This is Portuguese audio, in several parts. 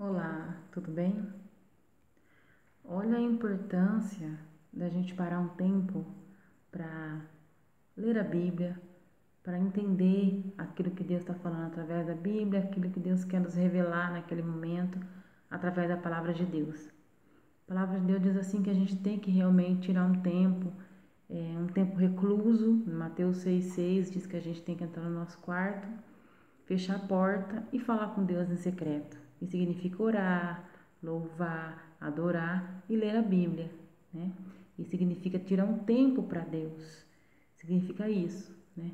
Olá, tudo bem? Olha a importância da gente parar um tempo para ler a Bíblia, para entender aquilo que Deus está falando através da Bíblia, aquilo que Deus quer nos revelar naquele momento, através da palavra de Deus. A palavra de Deus diz assim que a gente tem que realmente tirar um tempo recluso. Mateus 6,6 diz que a gente tem que entrar no nosso quarto, fechar a porta e falar com Deus em secreto. Isso significa orar, louvar, adorar e ler a Bíblia, né? Isso significa tirar um tempo para Deus. Significa isso, né?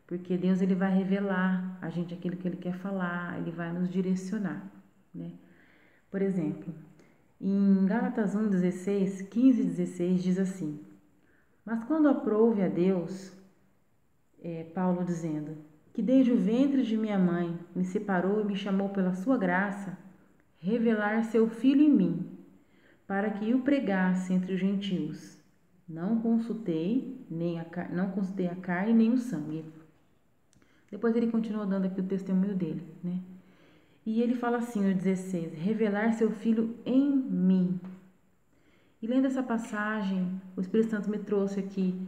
Porque Deus ele vai revelar a gente aquilo que ele quer falar, ele vai nos direcionar, né? Por exemplo, em Gálatas 1:16, 15 e 16 diz assim: Mas quando aprouve a Deus, Paulo dizendo que desde o ventre de minha mãe me separou e me chamou pela sua graça, revelar seu Filho em mim, para que o pregasse entre os gentios. Não consultei a carne nem o sangue. Depois ele continua dando aqui o testemunho dele, né? E ele fala assim no 16: revelar seu Filho em mim. E lendo essa passagem, o Espírito Santo me trouxe aqui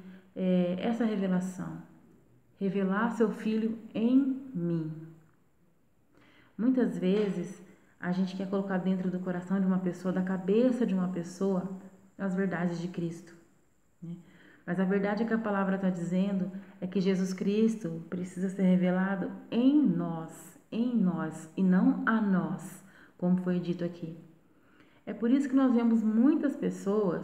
essa revelação. Revelar seu Filho em mim. Muitas vezes a gente quer colocar dentro do coração de uma pessoa, da cabeça de uma pessoa, as verdades de Cristo, né? Mas a verdade que a palavra está dizendo é que Jesus Cristo precisa ser revelado em nós e não a nós, como foi dito aqui. É por isso que nós vemos muitas pessoas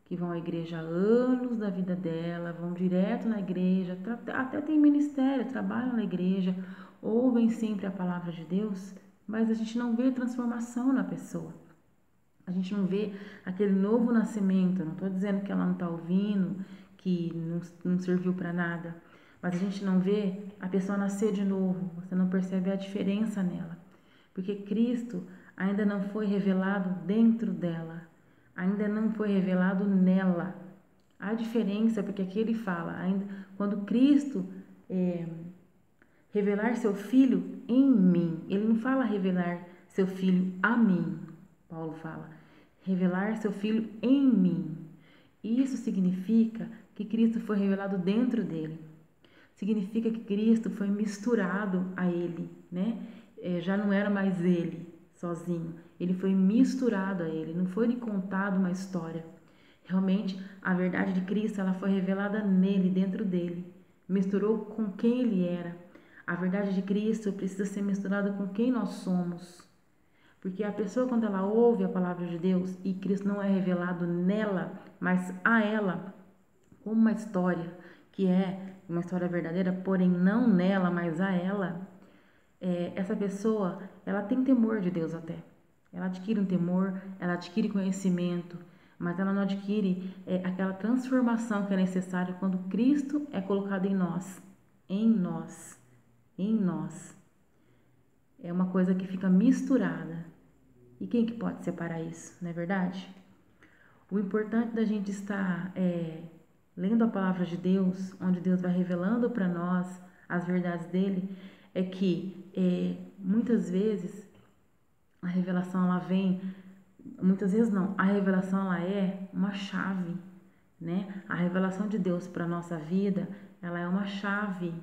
que vão à igreja há anos da vida dela, vão direto na igreja, até tem ministério, trabalham na igreja, ouvem sempre a palavra de Deus, mas a gente não vê transformação na pessoa. A gente não vê aquele novo nascimento. Não estou dizendo que ela não está ouvindo, que não serviu para nada, mas a gente não vê a pessoa nascer de novo. Você não percebe a diferença nela, porque Cristo ainda não foi revelado dentro dela, ainda não foi revelado nela. A diferença, porque aqui ele fala, ainda quando Cristo revelar seu Filho em mim, ele não fala revelar seu Filho a mim. Paulo fala revelar seu Filho em mim. Isso significa que Cristo foi revelado dentro dele. Significa que Cristo foi misturado a ele, né? Já não era mais ele sozinho. Ele foi misturado a ele, não foi lhe contado uma história. Realmente, a verdade de Cristo ela foi revelada nele, dentro dele. Misturou com quem ele era. A verdade de Cristo precisa ser misturada com quem nós somos. Porque a pessoa, quando ela ouve a palavra de Deus e Cristo não é revelado nela, mas a ela, como uma história que é uma história verdadeira, porém não nela, mas a ela, essa pessoa, ela tem temor de Deus até. Ela adquire um temor, ela adquire conhecimento, mas ela não adquire aquela transformação que é necessária quando Cristo é colocado em nós, em nós, em nós. É uma coisa que fica misturada. E quem que pode separar isso, não é verdade? O importante da gente estar lendo a palavra de Deus, onde Deus vai revelando para nós as verdades dele, é que muitas vezes a revelação ela vem, muitas vezes não, a revelação ela é uma chave, né? A revelação de Deus para a nossa vida, ela é uma chave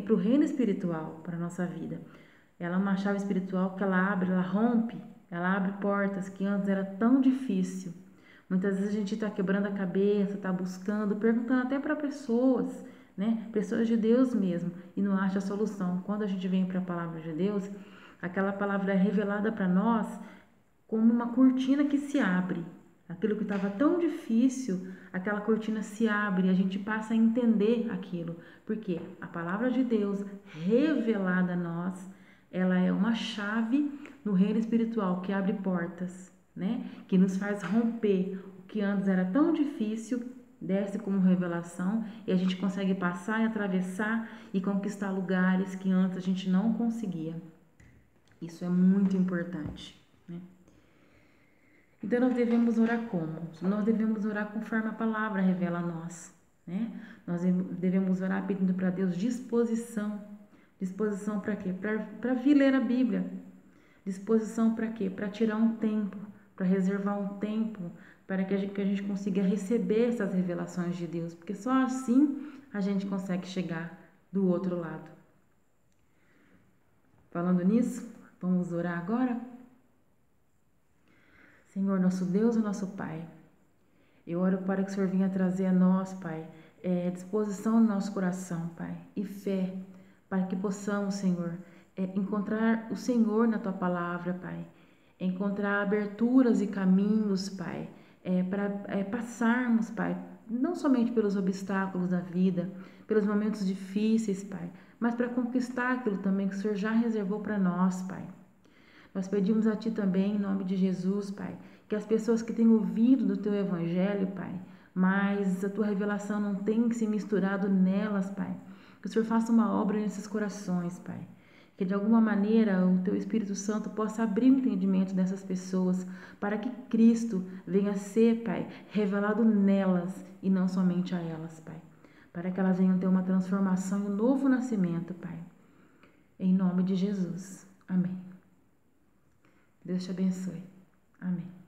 para o reino espiritual, para a nossa vida. Ela é uma chave espiritual que ela abre, ela rompe, ela abre portas que antes era tão difícil. Muitas vezes a gente está quebrando a cabeça, está buscando, perguntando até para pessoas, né? Pessoas de Deus mesmo, e não acha a solução. Quando a gente vem para a palavra de Deus, aquela palavra é revelada para nós como uma cortina que se abre. Aquilo que estava tão difícil, aquela cortina se abre e a gente passa a entender aquilo. Porque a palavra de Deus revelada a nós, ela é uma chave no reino espiritual que abre portas, né? Que nos faz romper o que antes era tão difícil, desce como revelação e a gente consegue passar e atravessar e conquistar lugares que antes a gente não conseguia. Isso é muito importante, né? Então nós devemos orar como? Nós devemos orar conforme a palavra revela a nós, né? Nós devemos orar pedindo para Deus disposição. Disposição para quê? Para vir ler a Bíblia. Disposição para quê? Para tirar um tempo, para reservar um tempo, para que a gente consiga receber essas revelações de Deus, porque só assim a gente consegue chegar do outro lado. Falando nisso, vamos orar agora? Senhor, nosso Deus e nosso Pai, eu oro para que o Senhor venha trazer a nós, Pai, disposição no nosso coração, Pai, e fé, para que possamos, Senhor, encontrar o Senhor na Tua palavra, Pai, encontrar aberturas e caminhos, Pai, para passarmos, Pai, não somente pelos obstáculos da vida, pelos momentos difíceis, Pai, mas para conquistar aquilo também que o Senhor já reservou para nós, Pai. Nós pedimos a Ti também, em nome de Jesus, Pai, que as pessoas que têm ouvido do Teu Evangelho, Pai, mas a Tua revelação não tem se misturado nelas, Pai, que o Senhor faça uma obra nesses corações, Pai. Que de alguma maneira o Teu Espírito Santo possa abrir o entendimento dessas pessoas para que Cristo venha a ser, Pai, revelado nelas e não somente a elas, Pai. Para que elas venham ter uma transformação e um novo nascimento, Pai. Em nome de Jesus. Amém. Deus te abençoe. Amém.